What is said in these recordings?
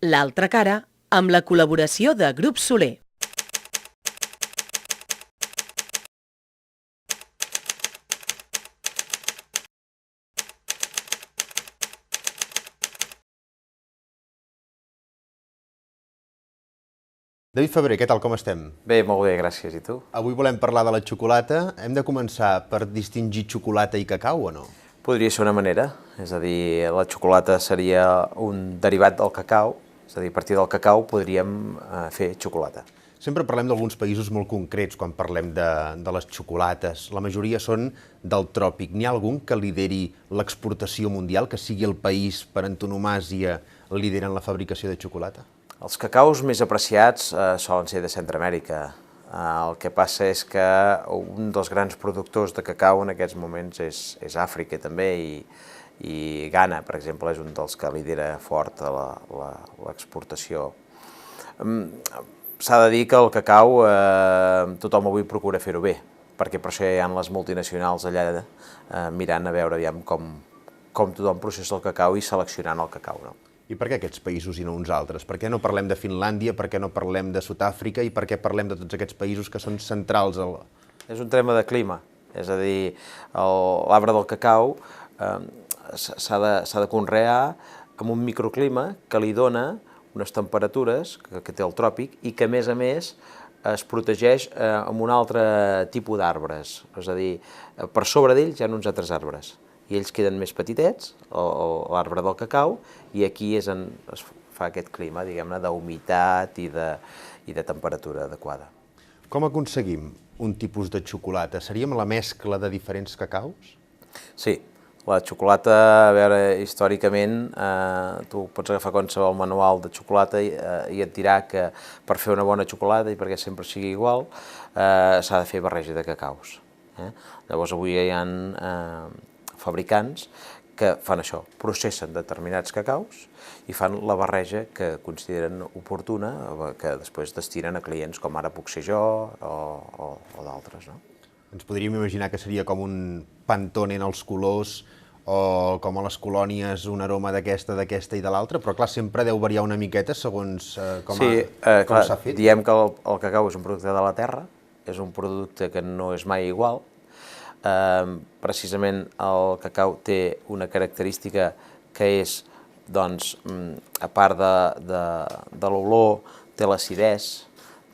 L'altra cara, amb la col·laboració de Grup Soler. David Febrer, què tal, com estem? Bé, molt bé, gràcies. I tu? Avui volem parlar de la xocolata. Hem de començar per distingir xocolata i cacau o no? Podria ser una manera, és a dir, la xocolata seria un derivat del cacau, és a dir, a partir del cacau podríem fer xocolata. Sempre parlem d'alguns països molt concrets quan parlem de les xocolates. La majoria són del tròpic. N'hi ha algun que lideri l'exportació mundial, que sigui el país per antonomàsia líder en la fabricació de xocolata? Els cacaus més apreciats solen ser de Centroamèrica. El que passa és que un dels grans productors de cacau en aquests moments és Àfrica també, i Ghana, per exemple, és un dels que lidera fort l'exportació. S'ha de dir que el cacau tothom avui procura fer-ho bé, perquè per això hi ha les multinacionals allà mirant a veure com tothom processa el cacau i seleccionant el cacau, no? I per què aquests països i no uns altres? Per què no parlem de Finlàndia, per què no parlem de Sud-àfrica i per què parlem de tots aquests països que són centrals? És un tema de clima, és a dir, l'arbre del cacau s'ha de conrear amb un microclima que li dona unes temperatures que té el tròpic i que, a més, es protegeix amb un altre tipus d'arbres, és a dir, per sobre d'ells hi ha uns altres arbres, i ells queden més petitets, l'arbre del cacau, i aquí és on es fa aquest clima, diguem-ne, d'humitat i de temperatura adequada. Com aconseguim un tipus de xocolata? Seríem la mescla de diferents cacaus? Sí, la xocolata, a veure, històricament, tu pots agafar qualsevol manual de xocolata i et dirà que per fer una bona xocolata i perquè sempre sigui igual, s'ha de fer barreja de cacaus. Llavors avui hi ha fabricants que fan això, processen determinats cacaus i fan la barreja que consideren oportuna, que després destinen a clients com ara puc ser jo o d'altres. Ens podríem imaginar que seria com un Pantone en els colors o com a les colònies un aroma d'aquesta i de l'altra, però clar, sempre deu variar una miqueta segons com s'ha fet. Diem que el cacau és un producte de la terra, és un producte que no és mai igual. Precisament el cacau té una característica que és, doncs, a part de l'olor, té l'acidesa,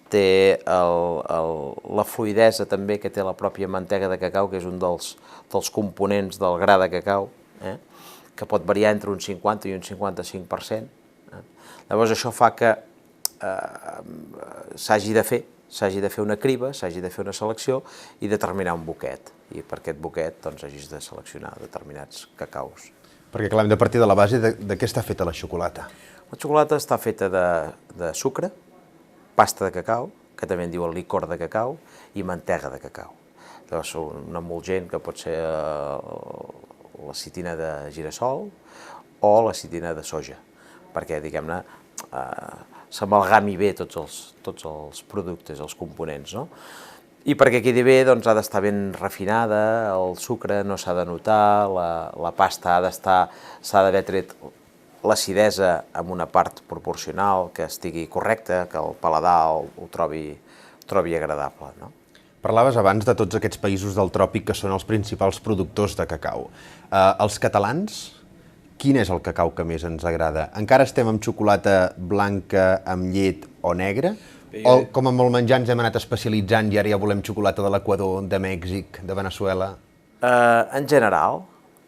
té la fluïdesa també que té la pròpia mantega de cacau, que és un dels components del gra de cacau, que pot variar entre un 50 i un 55%. Llavors això fa que s'hagi de fer una criba, s'hagi de fer una selecció i determinar un buquet. I per aquest buquet hagis de seleccionar determinats cacaus. Perquè clar, hem de partir de la base de què està feta la xocolata. La xocolata està feta de sucre, pasta de cacau, que també en diuen licor de cacau, i mantega de cacau. Llavors un emulgent que pot ser l'acetina de girassol o l'acetina de soja, perquè, diguem-ne, s'amalgami bé tots els productes, els components, no? I perquè quedi bé ha d'estar ben refinada, el sucre no s'ha de notar, la pasta s'ha d'haver tret l'acidesa en una part proporcional que estigui correcta, que el paladar ho trobi agradable. Parlaves abans de tots aquests països del tròpic que són els principals productors de cacau. Els catalans, quin és el cacau que més ens agrada? Encara estem amb xocolata blanca, amb llet o negra? O com amb el menjar ens hem anat especialitzant i ara ja volem xocolata de l'Equador, de Mèxic, de Veneçuela? En general,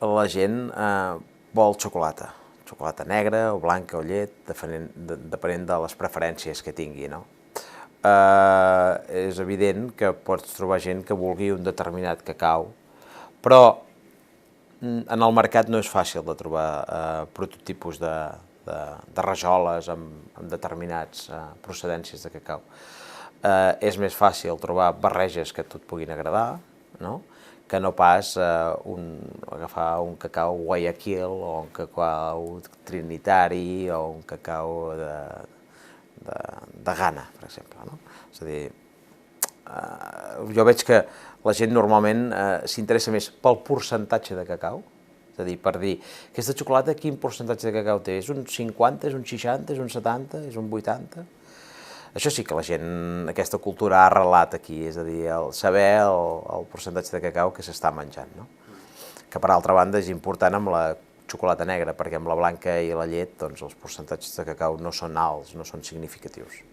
la gent vol xocolata. Xocolata negra o blanca o llet, depenent de les preferències que tingui, no? És evident que pots trobar gent que vulgui un determinat cacau, però en el mercat no és fàcil de trobar prototipus de rajoles amb determinats procedències de cacau. És més fàcil trobar barreges que a tu et puguin agradar, que no pas agafar un cacau Guayaquil o un cacau trinitari o un cacau de gana, per exemple, no? És a dir, jo veig que la gent normalment s'interessa més pel percentatge de cacau, és a dir, per dir, aquesta xocolata quin percentatge de cacau té? És un 50, és un 60, és un 70, és un 80? Això sí que la gent, aquesta cultura ha arrelat aquí, és a dir, el saber el percentatge de cacau que s'està menjant, no? Que per altra banda és important amb la xocolata negra, perquè amb la blanca i la llet doncs, els percentatges de cacau no són alts, no són significatius.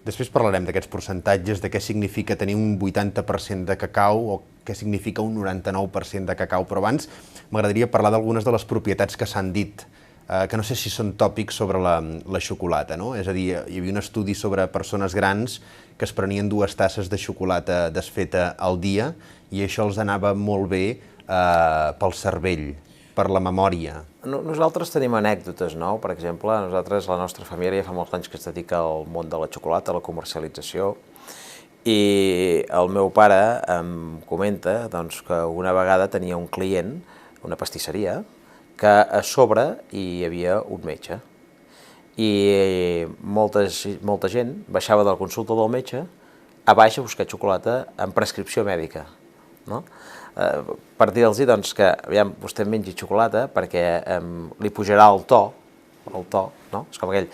Després parlarem d'aquests percentatges, de què significa tenir un 80% de cacau o què significa un 99% de cacau, però abans m'agradaria parlar d'algunes de les propietats que s'han dit, que no sé si són tòpics sobre la xocolata, no? És a dir, hi havia un estudi sobre persones grans que es prenien 2 tasses de xocolata desfeta al dia i això els anava molt bé pel cervell, per la memòria. Nosaltres tenim anècdotes, no? Per exemple, nosaltres, la nostra família, fa molts anys que es dedica al món de la xocolata, a la comercialització, i el meu pare em comenta doncs, que una vegada tenia un client, una pastisseria, que a sobre hi havia un metge. I molta gent baixava de la consulta del metge a baix a buscar xocolata amb prescripció mèdica, no? Per dir-los doncs, que aviam, vostè mengi xocolata perquè li pujarà el to, no? És com aquell,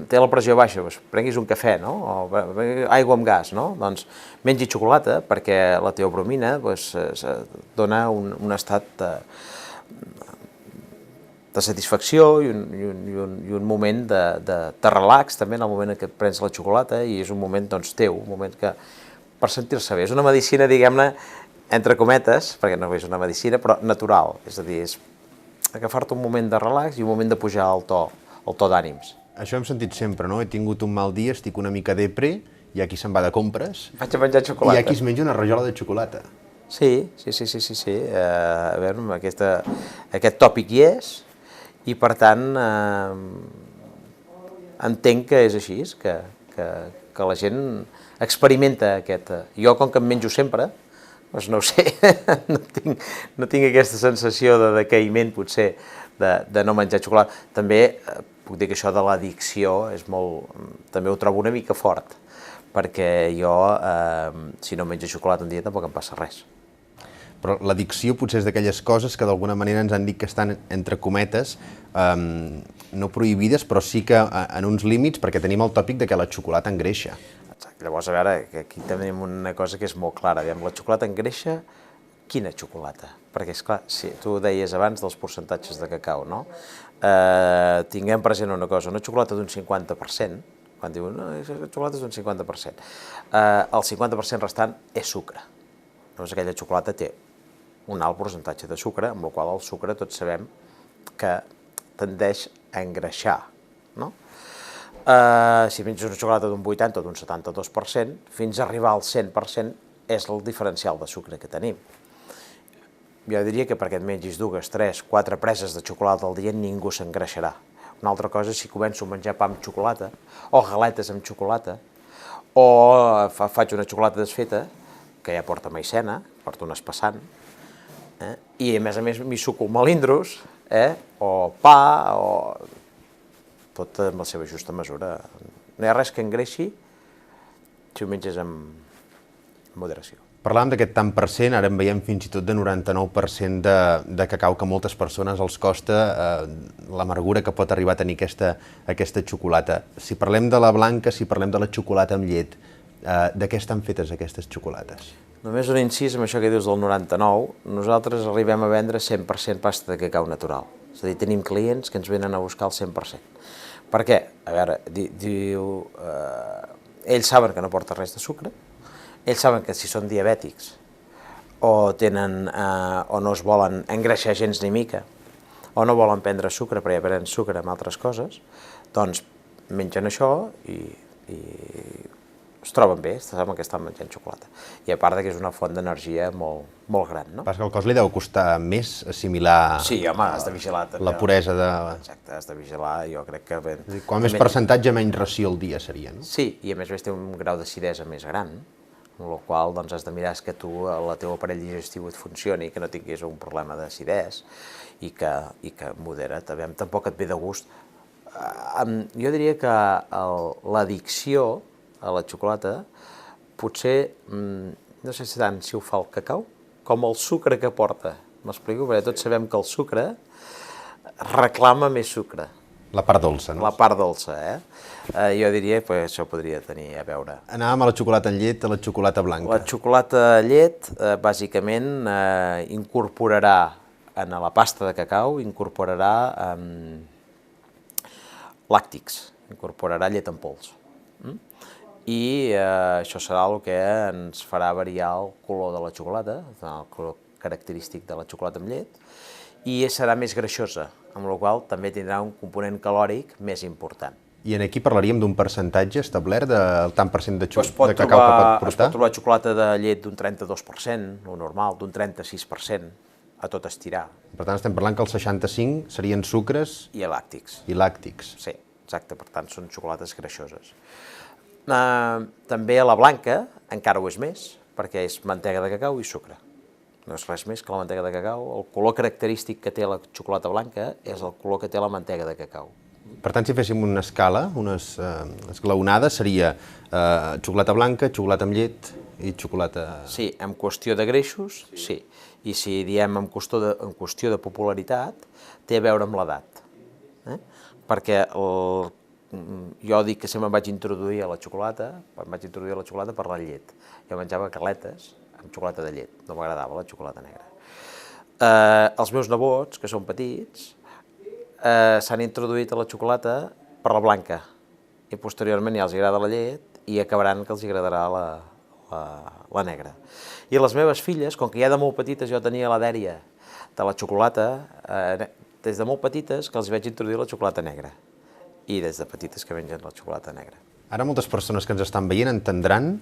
té la pressió baixa, doncs prenguis un cafè, no? O aigua amb gas, no? Doncs mengi xocolata perquè la teobromina dona un estat de satisfacció i un moment de relax també en el moment en què et prens la xocolata i és un moment doncs, teu, un moment que per sentir-se bé. És una medicina, diguem-ne, entre cometes, perquè no és una medicina, però natural, és a dir, és agafar-te un moment de relax i un moment de pujar el to d'ànims. Això hem sentit sempre, no? He tingut un mal dia, estic una mica depre, hi ha qui se'n va de compres, Vaig a menjar xocolata. i hi ha qui es menja una rajola de xocolata. Sí. A veure, aquest tòpic hi és, i per tant entenc que és així, que la gent experimenta aquest... Jo, com que em menjo sempre, doncs no ho sé, no tinc aquesta sensació de decaïment, potser, de no menjar xocolata. També puc dir que això de l'addicció també ho trobo una mica fort, perquè jo, si no menjo xocolata un dia, tampoc em passa res. Però l'addicció potser és d'aquelles coses que d'alguna manera ens han dit que estan, entre cometes, no prohibides, però sí que en uns límits, perquè tenim el tòpic de que la xocolata engreixa. Exacte. Llavors, a veure, aquí tenim una cosa que és molt clara. La xocolata engreixa, quina xocolata? Perquè, esclar, sí, tu deies abans dels percentatges de cacau, no? Tinguem present una cosa, una xocolata d'un 50%, quan diuen, no, la xocolata és d'un 50%, el 50% restant és sucre. Llavors, aquella xocolata té un alt percentatge de sucre, amb el qual el sucre tots sabem que tendeix a engreixar, no? Si menges una xocolata d'un 80 o d'un 72%, fins a arribar al 100% és el diferencial de sucre que tenim. Jo diria que perquè et mengis 2, 3, 4 preses de xocolata al dia ningú s'engreixarà. Una altra cosa és si començo a menjar pa amb xocolata, o galetes amb xocolata, o faig una xocolata desfeta, que ja porta maicena, porta un espessant, i a més m'hi suco melindros, o pa, o... tot amb la seva justa mesura. No hi ha res que engreixi si ho menges amb moderació. Parlàvem d'aquest tant per cent, ara en veiem fins i tot de 99% de cacau que a moltes persones els costa, l'amargura que pot arribar a tenir aquesta xocolata. Si parlem de la blanca, si parlem de la xocolata amb llet, de què estan fetes aquestes xocolates? Només un incís amb això que dius del 99, nosaltres arribem a vendre 100% pasta de cacau natural. És a dir, tenim clients que ens venen a buscar el 100%. Per què? A veure, ells saben que no porta res de sucre, ells saben que si són diabètics o no es volen engreixar gens ni mica, o no volen prendre sucre perquè ja prenen sucre amb altres coses, doncs mengen això i es troben bé, saben que estan menjant xocolata. I a part que és una font d'energia molt gran, no? Pas que el cos li deu costar més assimilar... Sí, home, has de vigilar també. La puresa de... Exacte, has de vigilar, jo crec que... Quan més percentatge, menys ració al dia seria, no? Sí, i a més té un grau d'acidesa més gran, amb el qual doncs, has de mirar que tu, el teu aparell digestiu et funcioni, que no tinguis un problema d'acidesa i que modera't. Tampoc et ve de gust. Jo diria que l'addicció a la xocolata, potser, no sé si tant si ho fa el cacau, com el sucre que porta. M'explico? Perquè tots sabem que el sucre reclama més sucre. La part dolça, no? La part dolça, jo diria que això podria tenir a veure. Anàvem a la xocolata en llet, a la xocolata blanca. La xocolata llet, bàsicament, incorporarà en la pasta de cacau, incorporarà làctics, incorporarà llet en pols. I això serà el que ens farà variar el color de la xocolata, el color característic de la xocolata amb llet, i serà més greixosa, amb la qual també tindrà un component calòric més important. I aquí parlaríem d'un percentatge establert del tant per cent de cacau que pot Es portar? pot trobar xocolata de llet d'un 32%, el normal, d'un 36%, a tot estirar. Per tant, estem parlant que els 65 serien sucres I làctics. i làctics. Sí, exacte, per tant són xocolates greixoses. També a la blanca encara ho és més, perquè és mantega de cacau i sucre. No és res més que la mantega de cacau. El color característic que té la xocolata blanca és el color que té la mantega de cacau. Per tant, si féssim una escala, una esglaonada, seria xocolata blanca, xocolata amb llet i xocolata... Sí, en qüestió de greixos, sí. I si diem en qüestió de popularitat, té a veure amb l'edat. Perquè jo dic que sempre em vaig introduir a la xocolata, per la llet. Jo menjava galetes amb xocolata de llet, no m'agradava la xocolata negra. Els meus nebots, que són petits, s'han introduït a la xocolata per la blanca i posteriorment ja els agrada la llet i acabaran que els agradarà la negra. I les meves filles, com que ja de molt petites jo tenia la dèria de la xocolata, des de molt petites que els vaig introduir la xocolata negra i des de petites que mengen la xocolata negra. Ara moltes persones que ens estan veient entendran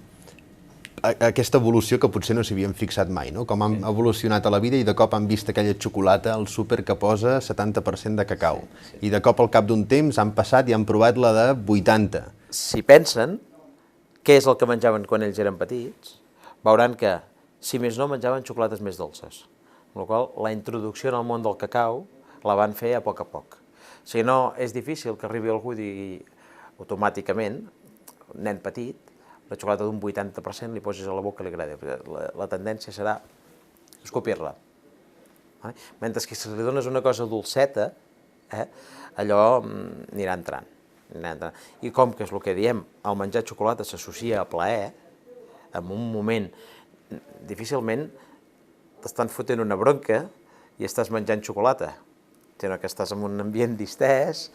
aquesta evolució que potser no s'hi havien fixat mai, no? Com han evolucionat a la vida i de cop han vist aquella xocolata al súper que posa 70% de cacau. I de cop al cap d'un temps han passat i han provat la de 80. Si pensen què és el que menjaven quan ells eren petits, veuran que, si més no, menjaven xocolates més dolces. Amb la qual cosa, la introducció en el món del cacau la van fer a poc. Si no, és difícil que arribi algú i digui automàticament, un nen petit, la xocolata d'un 80% li posis a la boca i li agrada. La tendència serà escopir-la. Mentre que si li dones una cosa dolceta, allò anirà entrant. I com que és el que diem, el menjar xocolata s'associa a plaer, en un moment difícilment t'estan fotent una bronca i estàs menjant xocolata, sinó que estàs en un ambient distès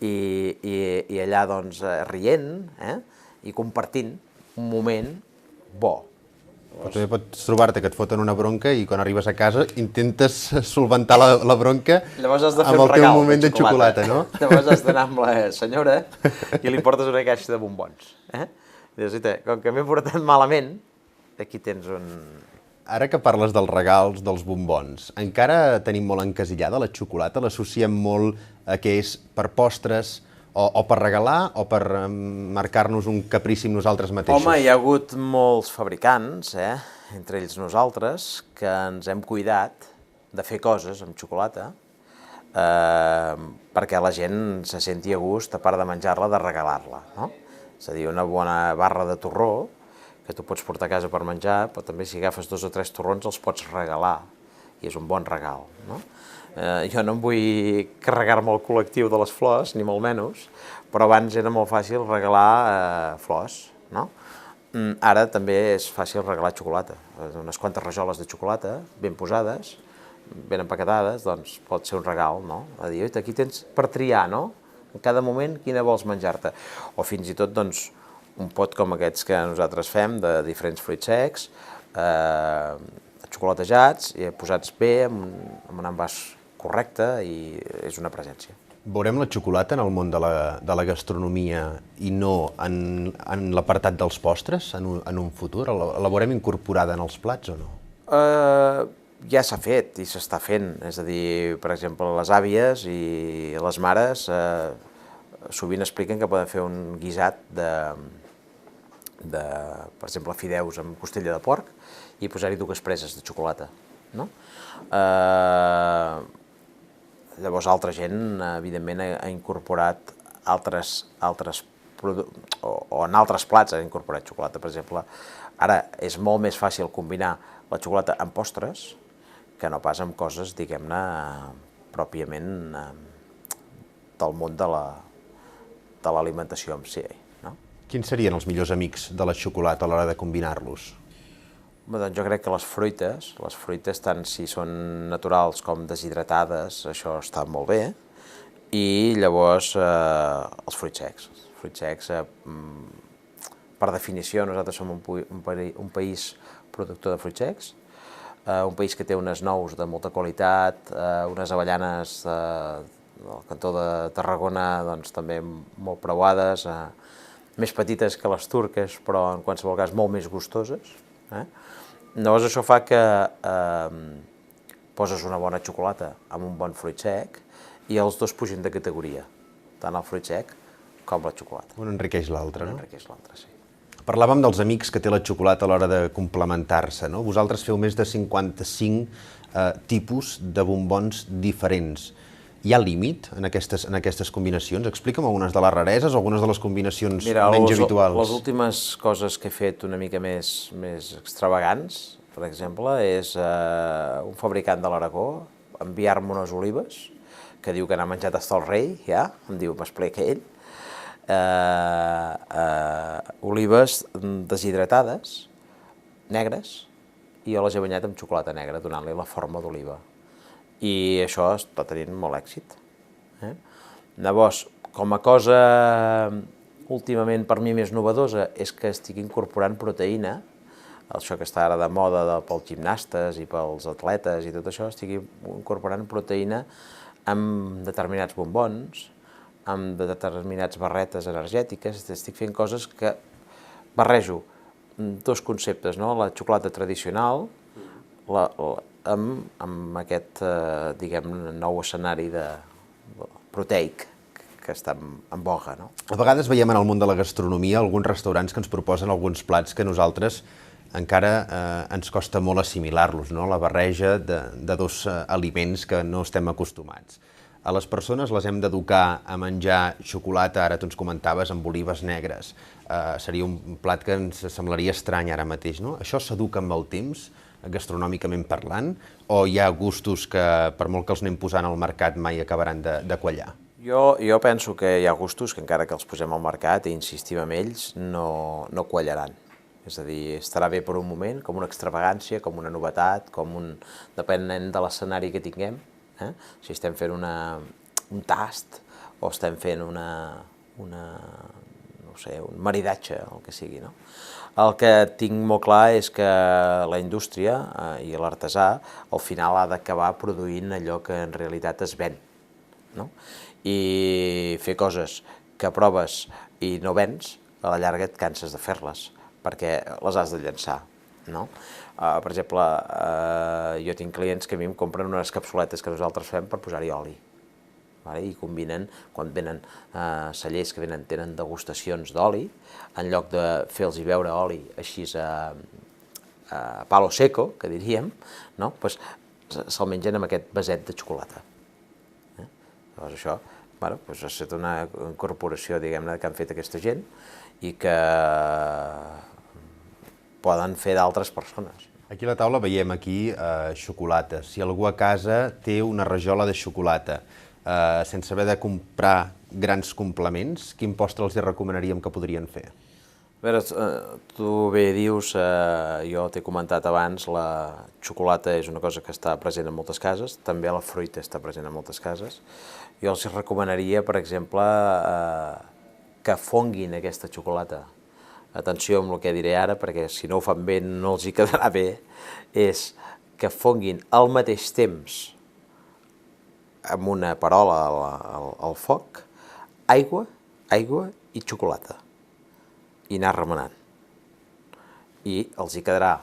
i allà doncs rient i compartint un moment bo. Però també pots trobar-te que et foten una bronca i quan arribes a casa intentes solventar la bronca amb el teu moment de xocolata, no? Llavors has d'anar amb la senyora i li portes una caixa de bombons. Dius, com que m'he portat malament, aquí tens un... Ara que parles dels regals, dels bombons, encara tenim molt encasillada la xocolata? L'associem molt a que és per postres o per regalar o per marcar-nos un caprici amb nosaltres mateixos? Home, hi ha hagut molts fabricants, entre ells nosaltres, que ens hem cuidat de fer coses amb xocolata perquè la gent se senti a gust, a part de menjar-la, de regalar-la, no? És a dir, una bona barra de torró que tu pots portar a casa per menjar, però també si agafes 2 o 3 torrons els pots regalar, i és un bon regal, no? Jo no em vull carregar-me el col·lectiu de les flors, ni molt menys, però abans era molt fàcil regalar flors, no? Ara també és fàcil regalar xocolata, unes quantes rajoles de xocolata ben posades, ben empaquetades, doncs pot ser un regal, no? A dir, aquí tens per triar, no? En cada moment quina vols menjar-te. O fins i tot, doncs, un pot com aquests que nosaltres fem, de diferents fruits secs, xocolatejats, posats bé, amb un envàs correcte, i és una presència. Veurem la xocolata en el món de la gastronomia i no en l'apartat dels postres en un futur? La veurem incorporada en els plats o no? Ja s'ha fet i s'està fent. És a dir, per exemple, les àvies i les mares sovint expliquen que poden fer un guisat per exemple, fideus amb costella de porc i posar-hi 2 preses de xocolata, no? Llavors, altra gent, evidentment, ha incorporat altres o en altres plats han incorporat xocolata. Per exemple, ara és molt més fàcil combinar la xocolata amb postres que no pas amb coses, diguem-ne, pròpiament del món de l'alimentació en si. No? Quins serien els millors amics de la xocolata a l'hora de combinar-los? Doncs jo crec que les fruites, tant si són naturals com deshidratades, això està molt bé, i llavors els fruits secs. Els fruits secs, per definició, nosaltres som un país productor de fruits secs, un país que té unes nous de molta qualitat, unes avellanes del cantó de Tarragona doncs, també molt preuades, més petites que les turques, però en qualsevol cas molt més gustoses. Llavors això fa que poses una bona xocolata amb un bon fruit sec i els dos pugin de categoria, tant el fruit sec com la xocolata. Un enriqueix l'altre, no? Un enriqueix l'altre, sí. Parlàvem dels amics que té la xocolata a l'hora de complementar-se, no? Vosaltres feu més de 55 tipus de bombons diferents. Hi ha límit en aquestes combinacions? Explica'm algunes de les rareses, algunes de les combinacions menys habituals. Les últimes coses que he fet una mica més extravagants, per exemple, és un fabricant de l'Aragó enviar-me unes olives, que diu que n'ha menjat hasta el rei, ja, em diu, m'explica ell, olives deshidratades, negres, i jo les he banyat amb xocolata negra, donant-li la forma d'oliva. I això està tenint molt èxit. Llavors, com a cosa últimament per mi més novedosa és que estic incorporant proteïna, això que està ara de moda pels gimnastes i pels atletes i tot això, estic incorporant proteïna amb determinats bombons, amb determinats barretes energètiques, estic fent coses que barrejo dos conceptes, no? La xocolata tradicional amb aquest, diguem, nou escenari proteic que està en boga, no? A vegades veiem en el món de la gastronomia alguns restaurants que ens proposen alguns plats que nosaltres encara ens costa molt assimilar-los, no? La barreja de dos aliments que no estem acostumats. A les persones les hem d'educar a menjar xocolata, ara tu ens comentaves, amb olives negres. Seria un plat que ens semblaria estrany ara mateix, no? Això s'educa amb el temps, gastronòmicament parlant, o hi ha gustos que, per molt que els anem posant al mercat, mai acabaran de quallar? Jo penso que hi ha gustos que encara que els posem al mercat i insistim en ells, no quallaran. És a dir, estarà bé per un moment, com una extravagància, com una novetat, depenent de l'escenari que tinguem. Si estem fent un tast o estem fent un maridatge, el que sigui, no? El que tinc molt clar és que la indústria i l'artesà al final ha d'acabar produint allò que en realitat es ven, no? I fer coses que proves i no vens, a la llarga et canses de fer-les, perquè les has de llançar, no? Per exemple, jo tinc clients que a mi em compren unes capsuletes que nosaltres fem per posar-hi oli. I combinen, quan venen cellers que tenen degustacions d'oli, en lloc de fer-los veure oli així a palo seco, que diríem, se'l mengen amb aquest vaset de xocolata. Llavors això ha estat una incorporació, diguem-ne, que han fet aquesta gent i que poden fer d'altres persones. Aquí a la taula veiem xocolata. Si algú a casa té una rajola de xocolata, sense haver de comprar grans complements, quin postre els recomanaríem que podrien fer? A veure, tu bé dius, jo t'he comentat abans, la xocolata és una cosa que està present en moltes cases, també la fruita està present en moltes cases. Jo els recomanaria, per exemple, que fonguin aquesta xocolata. Atenció amb el que diré ara, perquè si no ho fan bé no els hi quedarà bé, és que fonguin al mateix temps amb una perola al foc, aigua i xocolata, i anar remenant. I els hi quedarà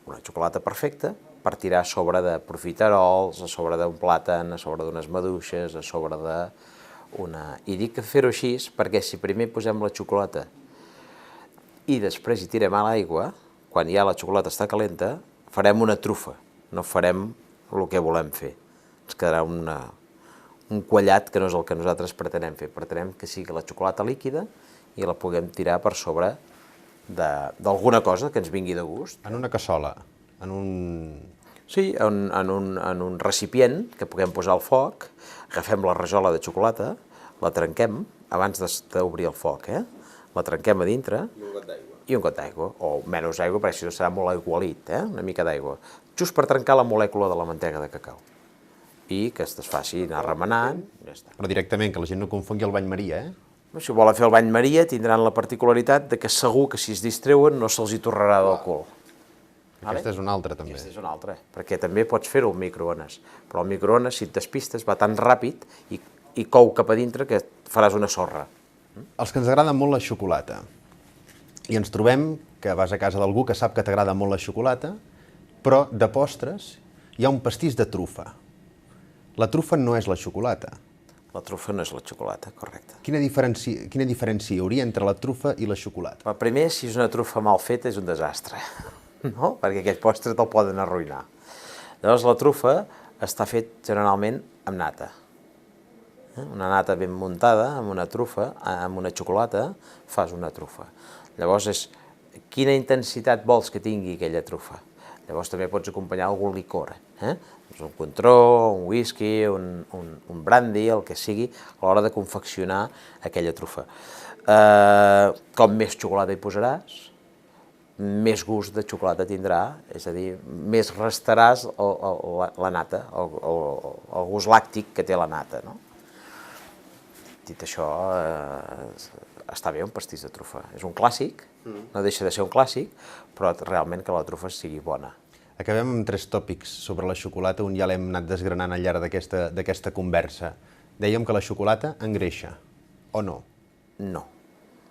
una xocolata perfecta per tirar a sobre de profiterols, a sobre d'un plàtan, a sobre d'unes maduixes, a sobre d'una... I dic que fer-ho així perquè si primer posem la xocolata i després hi tirem a l'aigua, quan ja la xocolata està calenta, farem una trufa, no farem el que volem fer. Ens quedarà un quallat que no és el que nosaltres pretenem fer. Pretenem que sigui la xocolata líquida i la puguem tirar per sobre d'alguna cosa que ens vingui de gust. En una cassola, en un... Sí, en un recipient que puguem posar al foc, agafem la rajola de xocolata, la trenquem abans d'obrir el foc, la trenquem a dintre i un got d'aigua, o menys aigua, perquè si no serà molt aigualit, una mica d'aigua, just per trencar la molècula de la mantega de cacau i que es faci anar remenant, ja està. Però directament, que la gent no confongui el bany Maria, Si volen fer el bany Maria tindran la particularitat de que segur que si es distreuen no se'ls hi torrarà del cul. Aquesta és una altra, també. Aquesta és una altra, perquè també pots fer-ho al microones, però el microones, si et despistes, va tan ràpid i cou cap a dintre que faràs una sorra. Els que ens agrada molt la xocolata, i ens trobem que vas a casa d'algú que sap que t'agrada molt la xocolata, però de postres hi ha un pastís de trufa. La trufa no és la xocolata. La trufa no és la xocolata, correcte. Quina diferència hi hauria entre la trufa i la xocolata? El primer, si és una trufa mal feta, és un desastre, no? Perquè aquest postre te'l poden arruïnar. Llavors, la trufa està fet generalment amb nata. Una nata ben muntada, amb una trufa, amb una xocolata, fas una trufa. Llavors, és quina intensitat vols que tingui aquella trufa. Llavors també pots acompanyar algun licor, un contró, un whisky, un brandy, el que sigui, a l'hora de confeccionar aquella trufa. Com més xocolata hi posaràs, més gust de xocolata tindrà, és a dir, més restaràs la nata, el gust làctic que té la nata, no? Dit això, està bé un pastís de trufa. És un clàssic, no deixa de ser un clàssic, però realment que la trufa sigui bona. Acabem amb 3 tòpics sobre la xocolata, on ja l'hem anat desgranant al llarg d'aquesta conversa. Dèiem que la xocolata engreixa, o no? No.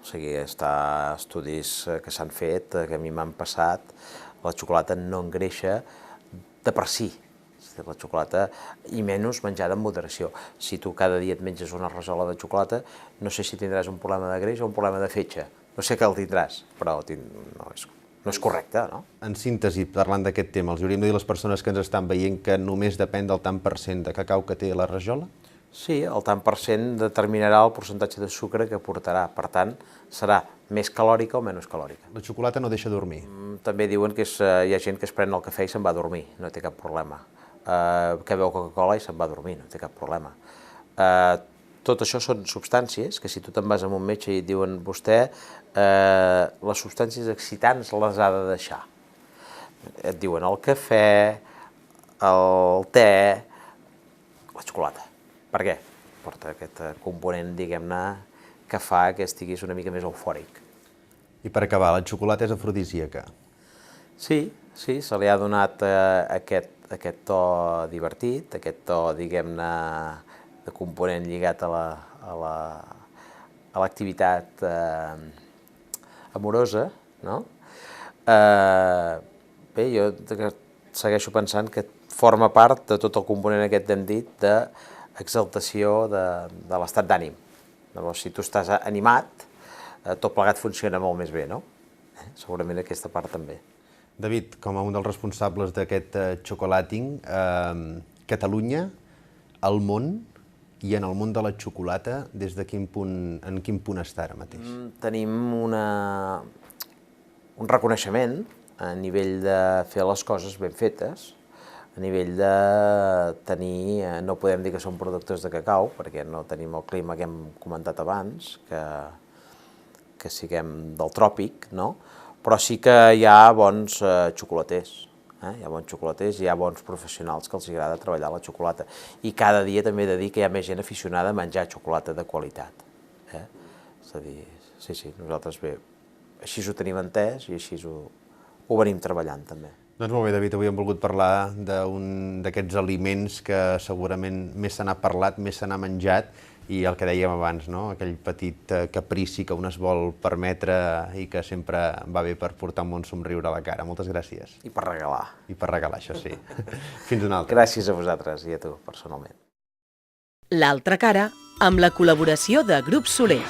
O sigui, estudis que s'han fet, que a mi m'han passat, la xocolata no engreixa de per si. La xocolata, i menys menjada amb moderació. Si tu cada dia et menges una rajola de xocolata, no sé si tindràs un problema de greix o un problema de fetge. No sé què el tindràs, però no és correcte, no? En síntesi, parlant d'aquest tema, els hauríem de dir a les persones que ens estan veient que només depèn del tant per cent de cacau que té la rajola? Sí, el tant per cent determinarà el percentatge de sucre que portarà. Per tant, serà més calòrica o menys calòrica. La xocolata no deixa dormir. També diuen que hi ha gent que es pren el cafè i se'n va a dormir, no té cap problema. Que beu Coca-Cola i se'n va a dormir, no té cap problema. Tot això són substàncies que si tu te'n vas amb un metge i et diuen vostè les substàncies excitants les ha de deixar. Et diuen el cafè, el te, la xocolata. Per què? Porta aquest component, diguem-ne, que fa que estiguis una mica més eufòric. I per acabar, la xocolata és afrodisíaca. Sí, se li ha donat aquest to divertit, aquest to, diguem-ne, de component lligat a l'activitat amorosa, no? Bé, jo segueixo pensant que forma part de tot el component aquest que hem dit d'exaltació de l'estat d'ànim. Llavors, si tu estàs animat, tot plegat funciona molt més bé, no? Segurament aquesta part també. David, com a un dels responsables d'aquest xocolating, Catalunya, el món i en el món de la xocolata, en quin punt està ara mateix? Tenim un reconeixement a nivell de fer les coses ben fetes, a nivell de tenir, no podem dir que som productors de cacau, perquè no tenim el clima que hem comentat abans, que siguem del tròpic, no? Però sí que hi ha bons xocolaters, hi ha bons xocolaters, hi ha bons professionals que els agrada treballar la xocolata. I cada dia també he de dir que hi ha més gent aficionada a menjar xocolata de qualitat. És a dir, sí, nosaltres bé, així ho tenim entès i així ho venim treballant també. Doncs molt bé, David, avui hem volgut parlar d'un d'aquests aliments que segurament més se n'ha parlat, més se n'ha menjat, i el que dèiem abans, no? Aquell petit caprici que un es vol permetre i que sempre va bé per portar un bon somriure a la cara. Moltes gràcies. I per regalar. I per regalar, això sí. Fins una altra. Gràcies a vosaltres i a tu, personalment. L'altra cara, amb la col·laboració de Grup Soler.